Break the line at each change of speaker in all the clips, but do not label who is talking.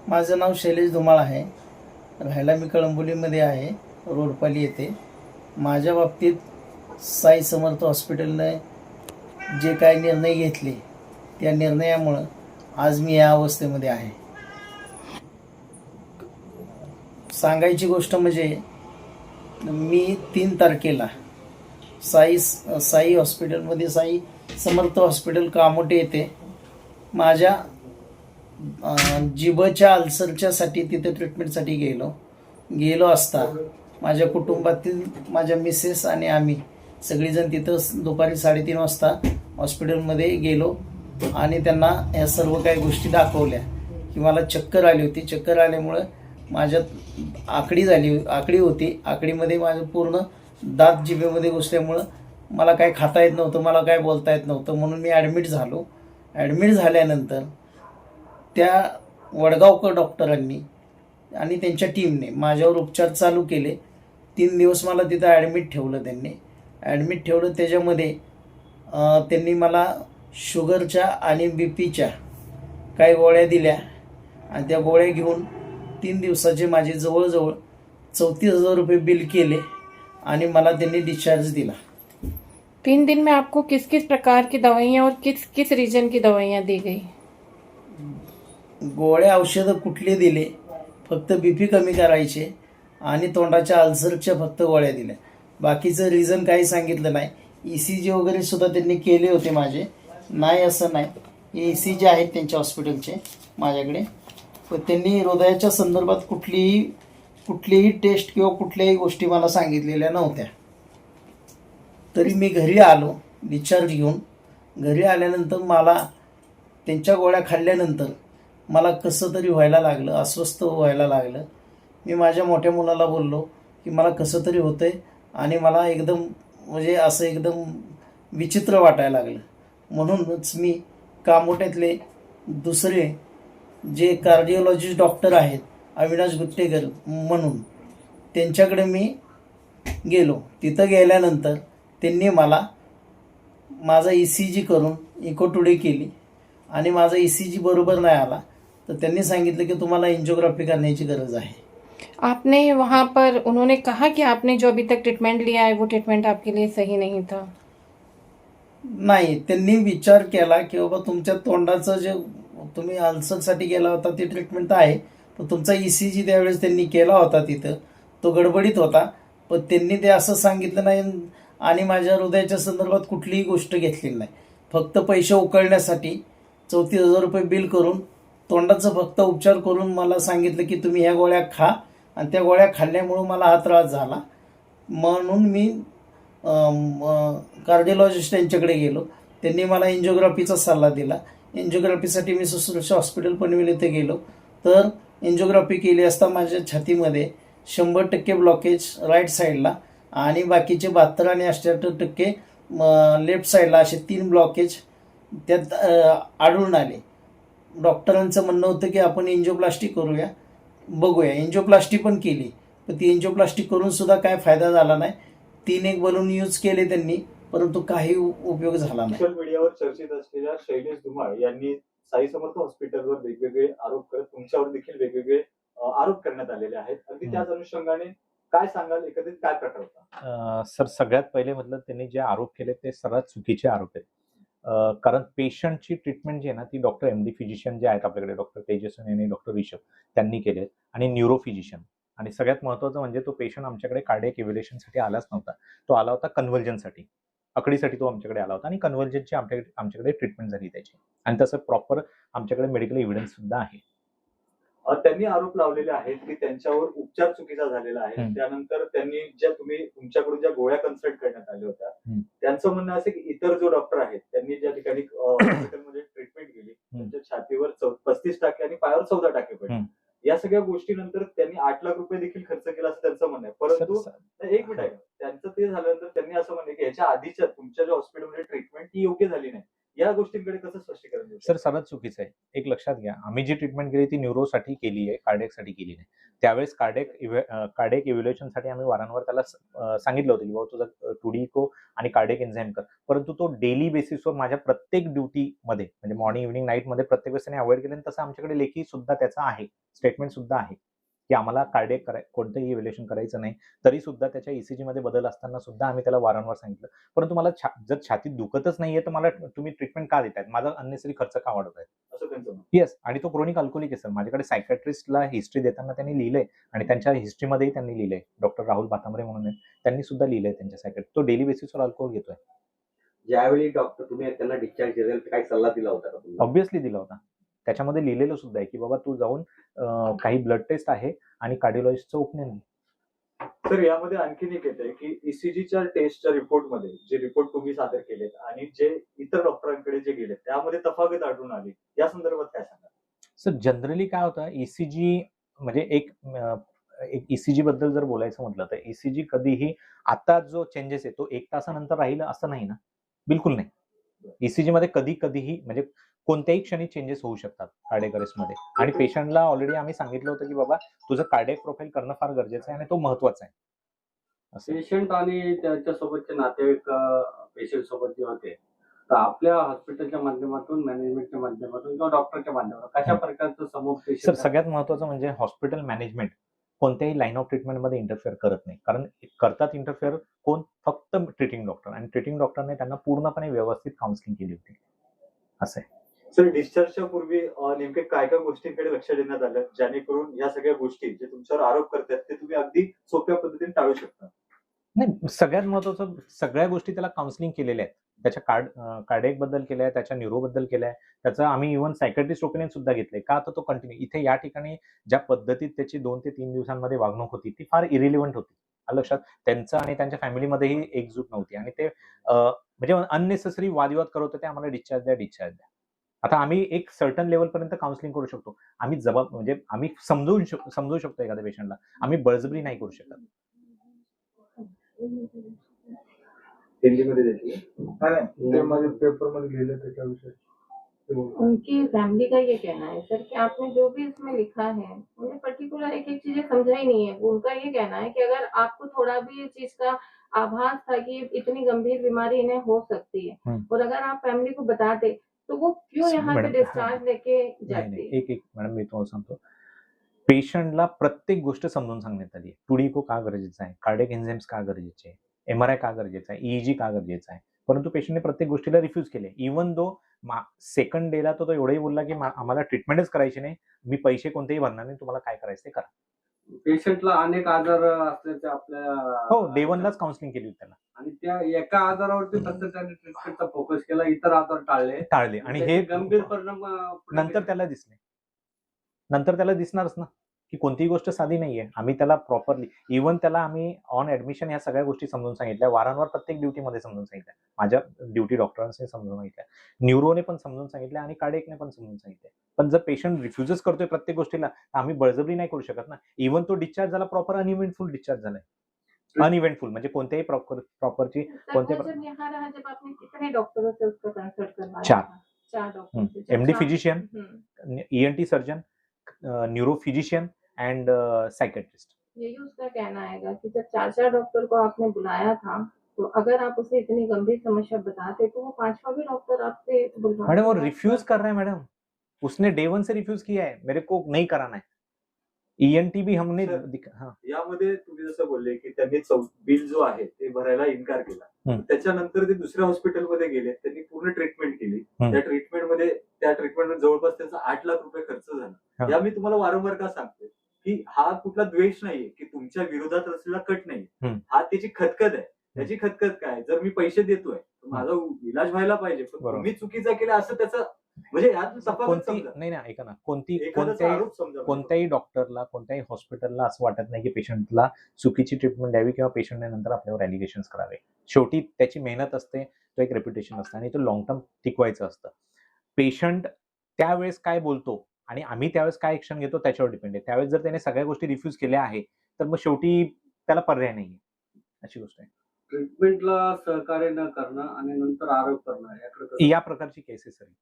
माझं नाव शैलेश धुमाळ आहे. राहायला मी कळंबोलीमध्ये आहे, रोडपाली येथे. माझ्या बाबतीत साई समर्थ हॉस्पिटलने जे काही निर्णय घेतले त्या निर्णयामुळं आज मी या अवस्थेमध्ये आहे. सांगायची गोष्ट म्हणजे मी 3 तारखेला साई हॉस्पिटलमध्ये, साई समर्थ हॉस्पिटल कामोठे येथे माझ्या जिभच्या अल्सरच्यासाठी तिथे ट्रीटमेंटसाठी गेलो असता माझ्या कुटुंबातील माझ्या मिसेस आणि आम्ही सगळीजण तिथं दुपारी 3:30 वाजता हॉस्पिटलमध्ये गेलो आणि त्यांना ह्या सर्व काही गोष्टी दाखवल्या की मला चक्कर आली होती. चक्कर आल्यामुळं माझ्यात आकडी होती. आकडीमध्ये माझं पूर्ण दात जिभेमध्ये घुसल्यामुळं मला काय खाता येत नव्हतं, मला काय बोलता येत नव्हतं, म्हणून मी ॲडमिट झालो. ॲडमिट झाल्यानंतर त्या वडगावकर डॉक्टरांनी आणि त्यांच्या टीमने माझ्यावर उपचार चालू केले. 3 दिवस मला तिथं ॲडमिट ठेवलं. ॲडमिट ठेवलं. त्याच्यामध्ये त्यांनी मला शुगरच्या आणि बीपीच्या काही गोळ्या दिल्या आणि त्या गोळ्या घेऊन 3 दिवसाचे माझे जवळजवळ 34,000 रुपये बिल केले आणि मला त्यांनी डिस्चार्ज दिला.
3 दिन में आपको किस किस प्रकार की दवाइयाँ और किस किस रीजन की दवाइयाँ दी गई?
गोळ्या औषधं कुठले दिले, फक्त बीपी कमी करायचे आणि तोंडाच्या अल्सरच्या फक्त गोळ्या दिल्या. बाकीचं रिझन काही सांगितलं नाही. ECG वगैरे सुद्धा त्यांनी केले होते माझे, नाही असं नाही. हे ECG आहेत त्यांच्या हॉस्पिटलचे माझ्याकडे, पण त्यांनी हृदयाच्या संदर्भात कुठलीही टेस्ट किंवा कुठल्याही गोष्टी मला सांगितलेल्या नव्हत्या. तरी मी घरी आलो डिस्चार्ज घेऊन. घरी आल्यानंतर मला त्यांच्या गोळ्या खाल्ल्यानंतर मला कसं तरी व्हायला लागलं, अस्वस्थ व्हायला लागलं. मी माझ्या मोठ्या मुलाला बोललो की मला कसं तरी होतंय आणि मला एकदम म्हणजे असं एकदम विचित्र वाटायला लागलं. म्हणूनच मी कामोठ्यातले दुसरे जे कार्डिओलॉजिस्ट डॉक्टर आहेत, अविनाश गुत्तेकर म्हणून, त्यांच्याकडे मी गेलो. तिथं गेल्यानंतर त्यांनी मला माझा ECG करून इको टुडे केली आणि माझा ECG बरोबर नाही आला, तर त्यांनी सांगितलं की तुम्हाला एंजियोग्राफी करण्याची गरज आहे.
आपने वहाँ पर उन्होंने कहा कि आपने जो अभी तक ट्रीटमेंट लिया है वो ट्रीटमेंट आपके लिए सही नहीं था?
नाही, त्यांनी विचार केला की बाबा तुमच्या तोंडाचं जे तुम्ही अल्सरसाठी गेला होता ते ट्रीटमेंट तर आहे, पण तुमचा ECG त्यावेळेस त्यांनी केला होता तिथं, तो गडबडीत होता. पण त्यांनी ते असं सांगितलं नाही आणि माझ्या हृदयाच्या संदर्भात कुठलीही गोष्ट घेतलेली नाही. फक्त पैसे उकळण्यासाठी 34,000 रुपये बिल करून तोंडाचं फक्त उपचार करून मला सांगितलं की तुम्ही ह्या गोळ्या खा, आणि त्या गोळ्या खाल्ल्यामुळं मला हा त्रास झाला. म्हणून मी कार्डिओलॉजिस्ट यांच्याकडे गेलो. त्यांनी मला एंजिओग्राफीचा सल्ला दिला. एंजिओग्राफीसाठी मी सुश्रुषा हॉस्पिटल पनवेल येथे गेलो. तर एंजिओग्राफी केली असता माझ्या छातीमध्ये 100% ब्लॉकेज राईट साईडला आणि बाकीचे 72 आणि 68% लेफ्ट साईडला, असे 3 ब्लॉकेज त्यात आढळून आले. डॉक्टरांचं म्हणणं होतं की आपण एंजिओप्लास्टी करूया, बघूया. एंजिओप्लास्टी पण केली, पण ती एंजिओप्लास्टी करून सुद्धा काय फायदा झाला नाही. 3 बलून यूज केले त्यांनी, परंतु काही उपयोग झाला नाही.
सोशल मीडियावर चर्चेत असलेल्या शैलेश धुमाळ यांनी साई समर्थ हॉस्पिटलवर वेगवेगळे आरोप करत तुमच्यावर देखील वेगवेगळे आरोप करण्यात आलेले आहेत. अगदी त्याच अनुषंगाने काय सांगाल, एकत्रित काय प्रकार होता?
सर, सगळ्यात पहिले म्हटलं त्यांनी जे आरोप केले ते सर्वात चुकीचे आरोप आहेत. कारण पेशंटची ट्रीटमेंट जी आहे ना ती डॉक्टर MD फिजिशियन जे आहेत आपल्याकडे, डॉक्टर तेजस्विनी आणि डॉक्टर ऋषभ त्यांनी केले, आणि न्यूरो फिजिशियन. आणि सगळ्यात महत्त्वाचं म्हणजे तो पेशंट आमच्याकडे कार्डियक इव्हॅल्युएशनसाठी आलाच नव्हता. तो आला होता कन्व्हर्जनसाठी, आकडीसाठी तो आमच्याकडे आला होता आणि कन्व्हर्जनची आमच्याकडे ट्रीटमेंट झाली त्याची, आणि तसं प्रॉपर आमच्याकडे मेडिकल एव्हिडन्स सुद्धा आहे.
त्यांनी आरोप लावलेले आहेत की त्यांच्यावर उपचार चुकीचा झालेला आहे. त्यानंतर त्यांनी तुमच्याकडून ज्या गोळ्या कन्सल्ट करण्यात आल्या होत्या, त्यांचं म्हणणं असं की इतर जो डॉक्टर आहेत त्यांनी ज्या ठिकाणी हॉस्पिटलमध्ये ट्रीटमेंट केली त्यांच्या छातीवर 35 टाके आणि पायावर 14 टाके पडले. या सगळ्या गोष्टीनंतर त्यांनी 8 लाख रुपये देखील खर्च केला असं त्यांचं म्हणणं आहे. परंतु एक मिनिट आहे, त्यांचं ते झाल्यानंतर त्यांनी असं म्हणलं की ह्याच्या आधीच्या तुमच्या ज्या हॉस्पिटलमध्ये ट्रीटमेंट ती योग्य झाली नाही, या गोष्टींकडे कसं स्पष्टीकरण देऊ
सर
शकता?
सर्वात चुकीचं आहे. एक लक्षात घ्या, आम्ही जी ट्रीटमेंट केली ती न्यूरोसाठी केली आहे, कार्डियकसाठी केली नाही. त्यावेळेस कार्डियक इव्हॅल्युएशनसाठी आम्ही वारंवार त्याला सांगितलं होतं की बाबा तुझा टुडिको आणि कार्डियक एन्झाईम कर. परंतु तो डेली बेसिसवर माझ्या प्रत्येक ड्युटीमध्ये म्हणजे मॉर्निंग, इव्हनिंग, नाईटमध्ये प्रत्येक वेळेस त्याने अव्हॉइड केलं आणि तसं आमच्याकडे लेखी सुद्धा त्याचा आहे, स्टेटमेंट सुद्धा आहे की आम्हाला कार्डियक कोणतंही इव्हॅल्युएशन करायचं नाही. तरी सुद्धा त्याच्या ECG मध्ये बदल असताना सुद्धा आम्ही त्याला वारंवार सांगितलं. परंतु मला जर छातीत दुखतच नाहीये तर मला तुम्ही ट्रीटमेंट का देतायत? माझा अननेसरी खर्च का वाढवतायत?
असं त्यांचं म्हणणं.
येस. आणि तो क्रोनिक अल्कोहोलिक आहे सर. माझ्याकडे सायकॅट्रिस्टला हिस्ट्री देताना त्यांनी लिहिलंय आणि त्यांच्या हिस्ट्रीमध्येही त्यांनी लिहिलंय. डॉक्टर राहुल भातांबरे म्हणून आहेत. त्यांनी सुद्धा लिहिलंय त्यांच्या सायकॅट्रिस्ट. तो डेली बेसिसवर अल्कोहोल घेतोय.
ज्यावेळी डॉक्टर तुम्ही त्यांना डिस्चार्ज केलं तर काही सल्ला दिला होता का तुम्ही?
ऑब्व्हियसली दिला होता. त्याच्यामध्ये लिहिलेलं सुद्धा आहे की बाबा तू जाऊन काही ब्लड टेस्ट आहे आणि कार्डिओलॉजिस्टचं ओपिनियन घे.
तर यामध्ये आणखीन एक येत आहे की ECGच्या टेस्टच्या रिपोर्टमध्ये जे रिपोर्ट तुम्ही सादर केलेत आणि जे इतर डॉक्टरांकडे जे गेले त्यामध्ये तफावत आढळून आली, या संदर्भात काय सांगा?
सर जनरली काय होतं ECG म्हणजे एक ECG बद्दल जर बोलायचं म्हटलं तर ECG कधीही आता जो चेंजेस आहे तो 1 तासानंतर राहील असं नाही ना, बिलकुल नाही. ECG मध्ये कधीही म्हणजे कोणत्याही क्षणी चेंजेस होऊ शकतात कार्डियक अरेस्टमध्ये आणि पेशंटला ऑलरेडी आम्ही सांगितलं होतं की बाबा तुझं कार्डियक प्रोफाईल करणं फार गरजेचं आहे आणि तो महत्वाचा आहे. असं
पेशंट आणि त्याच्यासोबतचे नातेवाईक पेशंट सोबत जे होते तर आपल्या हॉस्पिटलच्या माध्यमातून, मॅनेजमेंटच्या माध्यमातून किंवा डॉक्टरच्या माध्यमातून कशा प्रकारचं
सर
समुपदेशन
सगळ्यात महत्वाचं म्हणजे हॉस्पिटल मॅनेजमेंट कोणत्याही लाईन ऑफ ट्रीटमेंटमध्ये इंटरफेअर करत नाही. कारण करतात इंटरफेअर कोण? फक्त ट्रीटिंग डॉक्टर आणि ट्रीटिंग डॉक्टरने त्यांना पूर्णपणे व्यवस्थित काउन्सिलिंग केली होती. असं आहे.
सर डिस्चार्जच्या पूर्वी नेमके काय काय गोष्टींकडे लक्ष देण्यात आलं जेणेकरून या सगळ्या गोष्टी जे तुमच्यावर आरोप करतात ते तुम्ही अगदी सोप्या पद्धतीने टाळू शकता?
नाही, सगळ्यात महत्वाचं सगळ्या गोष्टी त्याला काउन्सिलिंग केलेल्या आहेत. त्याच्या कार्डियक बद्दल केलंय, त्याच्या न्यूरो बद्दल केलंय, त्याचं आम्ही इव्हन सायकॅट्रिस्ट ओपिनियन सुद्धा घेतलंय. का तर तो कंटिन्यू इथे या ठिकाणी ज्या पद्धतीत त्याची 2 ते 3 दिवसांमध्ये वागणूक होती ती फार इरिलिव्हंट होती. आलं लक्षात? त्यांचं आणि त्यांच्या फॅमिलीमध्येही एकजूट नव्हती आणि ते म्हणजे अननेसेसरी वादविवाद करत होते. आम्हाला डिस्चार्ज द्या. आता आम्ही एक सर्टन लेवल पर्यंत काउन्सिलिंग करू शकतो. आम्ही म्हणजे आम्ही समजवू शकतो एखाद्या पेशंटला. आम्ही बळजबरी नाही करू शकत.
हिंदीमध्ये देखील
पेपर में लिहिले त्याच्याविषयी
उनकी फैमिली का ये कहना है सर कि आपने जो भी इसमें लिखा है उन्हें पर्टिकुलर एक एक चीजें समझा ही नहीं है। उनका ये कहना है कि अगर आपको थोड़ा भी इस चीज का आभास था कि इतनी गंभीर बीमारी इन्हें हो सकती है और अगर आप फैमिली को बताते तो वो क्यों यहाँ से
मैडम,
डिस्चार्ज लेके
नाही
जाते?
एक मॅडम मी तुम्हाला सांगतो. पेशंटला प्रत्येक गोष्ट समजून सांगण्यात आली. टुडिको का गरजेचं आहे, कार्डियक एन्झाईम्स का गरजेचे आहे, MRI का गरजेचा आहे, EEG का गरजेचा आहे. परंतु पेशंटने प्रत्येक गोष्टीला रिफ्यूज केले. इव्हन दो सेकंड डेला तो एवढंही बोलला की आम्हाला ट्रीटमेंटच करायची नाही, मी पैसे कोणतेही भरणार नाही, तुम्हाला काय करायचं ते करा.
पेशंटला अनेक आजार असल्याचे आपल्या
हो, डे 1 लाच काउन्सिलिंग केली होती त्याला.
आणि त्या एका आजारावरती फक्त त्यांनी ट्रीटमेंटचा फोकस केला, इतर आजार टाळले
आणि हे
गंभीर परिणाम
नंतर त्याला दिसले. नंतर त्याला दिसणारच ना की कोणतीही गोष्ट साधी नाहीये. आम्ही त्याला प्रॉपरली इव्हन त्याला आम्ही ऑन ऍडमिशन या सगळ्या गोष्टी समजून सांगितल्या. वारंवार प्रत्येक ड्युटीमध्ये समजून सांगितल्या. माझ्या ड्युटी डॉक्टरांनी समजून सांगितल्या, न्यूरोने पण समजून सांगितल्या आणि कार्डियकने पण समजून सांगितलं. पण जर पेशंट रिफ्युजच करतोय प्रत्येक गोष्टीला तर आम्ही बळजबरी नाही करू शकत ना. इव्हन तो डिस्चार्ज झाला प्रॉपर अनइव्हेंटफुल डिस्चार्ज झालाय. अनइव्हेंटफुल म्हणजे कोणत्याही प्रॉपरची कोणत्या
जब यहाँ रहा जब आपने कितने डॉक्टरों से उसका कंसल्ट करवाया? 4 डॉक्टर से।
MD physician, ENT surgeon, neuro physician end psychiatrist.
यही उसका कहना है कि जब 4 डॉक्टर को आपने बुलाया था तो अगर आप उसे इतनी गंभीर समस्या बताते तो वो 5वां भी डॉक्टर आपसे बुलवाता।
मैडम वो रिफ्यूज कर रहा है मैडम. उसने डे 1 से रिफ्यूज किया है, मेरे को नहीं कराना है. ENT भी हमने
यामध्ये तुम्ही जसं बोलले की त्यांनी बिल जो आहे ते भरायला इन्कार केला. त्याच्यानंतर ते दुसऱ्या हॉस्पिटलमध्ये गेले, त्यांनी पूर्ण ट्रीटमेंट केली. त्या ट्रीटमेंटमध्ये जवळपास त्यांचा 8 लाख रुपये खर्च झाला. या मी तुम्हाला वारंवार का सांगतोय की हा कुठला द्वेष नाहीये की तुमच्या विरोधात असलेला कट नाहीये, हा त्याची खतखत आहे. त्याची खतखत काय, जर मी पैसे देतोय तर माझा इलाज व्हायला पाहिजे, पण तुम्ही चुकीचा केला असं त्याचं म्हणजे यात तफावत समजा.
नाही ऐका ना,
कोणत्याही
डॉक्टरला कोणत्याही हॉस्पिटलला असं वाटत नाही की पेशंटला चुकीची ट्रीटमेंट द्यावी किंवा पेशंटने नंतर आपल्यावर ॲलिगेशन्स करावे. शेवटी त्याची मेहनत असते, तो एक रेप्युटेशन असतं आणि तो लॉंग टर्म टिकवायचं असतं. पेशंट त्यावेळेस काय बोलतो आणि आम्ही त्यावेळेस काय ऍक्शन घेतो त्याच्यावर डिपेंड आहे. त्यावेळेस जर त्याने सगळ्या गोष्टी रिफ्यूज केल्या आहे तर मग शेवटी त्याला पर्याय नाहीये, अशी गोष्ट आहे.
ट्रीटमेंटला सहकार्य न करणं आणि नंतर आरोप करणं याकडे कसं-
या प्रकारची केसेस आहे.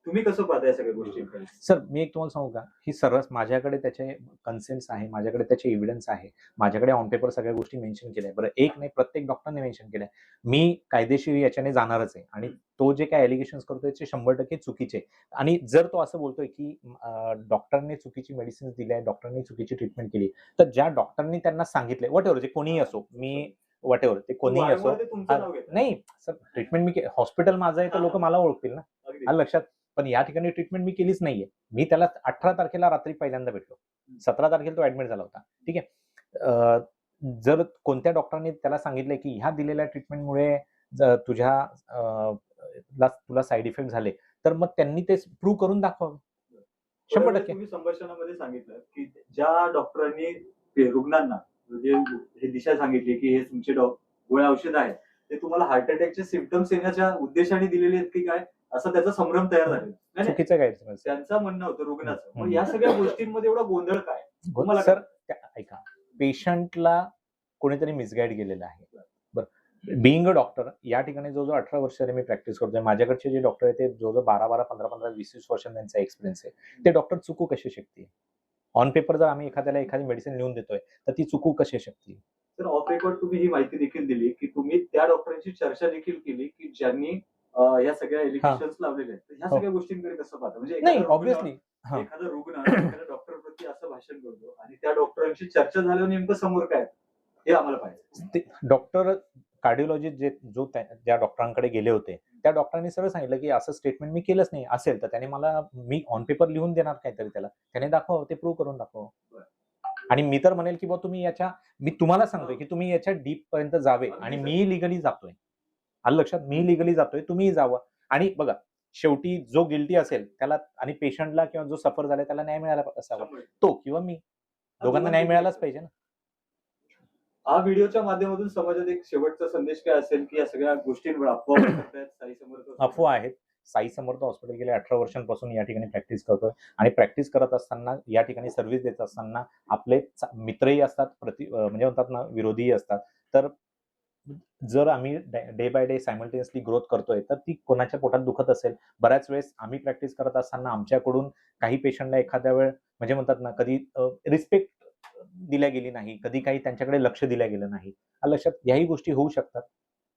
तुम्ही कसं पाहता या सगळ्या गोष्टींकडे?
सर मी एक तुम्हाला सांगू का, ही सर्वच माझ्याकडे त्याचे कन्सेंट्स आहे, माझ्याकडे त्याचे एव्हिडन्स आहे, माझ्याकडे ऑन पेपर सगळ्या गोष्टी मेन्शन केल्या आहे. बरं एक नाही, प्रत्येक डॉक्टरने मेन्शन केलंय. मी कायदेशीर याच्याने जाणारच आहे आणि तो जे काय एलिगेशन्स करतोय ते 100% चुकीचे आहे. आणि जर तो असं बोलतोय की डॉक्टरने चुकीची मेडिसिन दिली आहे, डॉक्टरने चुकीची ट्रीटमेंट केली, तर ज्या डॉक्टरनी त्यांना सांगितलंय व्हॉटएव्हर जे कोणीही असो, मी व्हॉटएव्हर ते कोणीही असो,
वारंवार ते तुमचं नाव घेतात.
नाही सर ट्रीटमेंट मी हॉस्पिटल माझं आहे तर लोक मला ओळखतील ना,
अगदी.
आलं लक्षात. पण या ठिकाणी ट्रीटमेंट मी केलीच नाहीये. मी त्याला 18 तारखेला रात्री पहिल्यांदा भेटलो, 17 तारखेला तो ऍडमिट झाला होता. ठीक आहे. जर कोणत्या डॉक्टरने त्याला सांगितलंय की ह्या दिलेल्या ट्रीटमेंटमुळे तुला साईड इफेक्ट झाले, तर मग त्यांनी ते प्रूव्ह करून दाखवावं. 100%.
तुम्ही संभाषणामध्ये सांगितलं की ज्या डॉक्टरांनी ते रुग्णांना म्हणजे हे दिशा सांगितली की हे तुमचे गोळ्या औषध आहेत ते तुम्हाला हार्ट अटॅकचे सिम्पटम्स येण्याच्या उद्देशाने दिलेले आहेत की काय, असा त्याचा संभ्रम तयार झालेला नाही, नाही.
चुकीचं गैरसमज.
त्यांचं म्हणणं होतं रुग्णाचं. मग या सगळ्या गोष्टींमध्ये एवढा गोंधळ काय? तुम्हाला
सर ऐका, पेशंटला कोणीतरी मिसगाईड केलेलं आहे. बरं, बिईंग अ डॉक्टर या ठिकाणी जो 18 वर्ष मी प्रॅक्टिस करतोय, माझ्याकडचे जे डॉक्टर आहेत ते जो 12, 15, 20 वर्षांचा त्यांचा एक्सपिरियन्स आहे. ते डॉक्टर चुकू कशी शकते? ऑन पेपर जर आम्ही एखाद्याला एखादी मेडिसिन लिहून देतोय तर ती चुकू कशी शकते?
तर ऑफ रेकॉर्ड तुम्ही ही माहिती देखील दिली की तुम्ही त्या डॉक्टरांची चर्चा देखील केली की ज्यांनी या सगळ्या एलिगेशन्स लावलेले आहेत. तर ह्या
हो.
सगळ्या गोष्टींकडे कसं पाहता? म्हणजे
नाही
एखादा
ऑब्व्हियसली
एखादा रुग्ण एखाद्या डॉक्टर प्रती असं भाषण करतो आणि त्या डॉक्टरांची चर्चा झाल्यावर नेमकं समोर काय हे आम्हाला पाहिजे.
डॉक्टर कार्डिओलॉजिस्ट ज्या डॉक्टरांकडे गेले होते त्या डॉक्टरांनी सरळ सांगितलं की असं स्टेटमेंट मी केलंच नाही. असेल तर त्याने मी ऑन पेपर लिहून देणार काहीतरी, त्याने दाखवावं, ते प्रूव्ह करून दाखवावं. आणि मी तर म्हणेल की मी तुम्हाला सांगतोय की तुम्ही याच्या डीप पर्यंत जावे आणि मी लिगली जातोय. आलं लक्षात, मी लिगली जातोय, तुम्ही जावं. आणि बघा शेवटी जो गिल्टी असेल त्याला आणि पेशंटला किंवा जो सफर झाला त्याला न्याय मिळाला असावा, तो किंवा मी, दोघांना न्याय मिळालाच पाहिजे ना.
हा व्हिडिओच्या माध्यमातून समाजात एक शेवटचा संदेश काय असेल की या सगळ्या गोष्टींवर अफवा करतायत साई समर्थ
अफवा आहेत. साई समर्थ हॉस्पिटल गेल्या 18 वर्षांपासून या ठिकाणी प्रॅक्टिस करतोय आणि प्रॅक्टिस करत असताना या ठिकाणी सर्व्हिस देत असताना आपले मित्रही असतात, म्हणजे म्हणतात ना विरोधीही असतात. तर जर आम्ही day by day simultaneously growth करतोय तर ती कोणाच्या पोटात दुखत असेल. बऱ्याच वेळेस आम्ही प्रॅक्टिस करत असताना आमच्याकडून काही पेशंटला एखाद्या वेळ म्हणजे म्हणतात ना कधी रिस्पेक्ट दिल्या गेली नाही, कधी काही त्यांच्याकडे लक्ष दिल्या गेलं नाही. लक्षात, याही गोष्टी होऊ शकतात.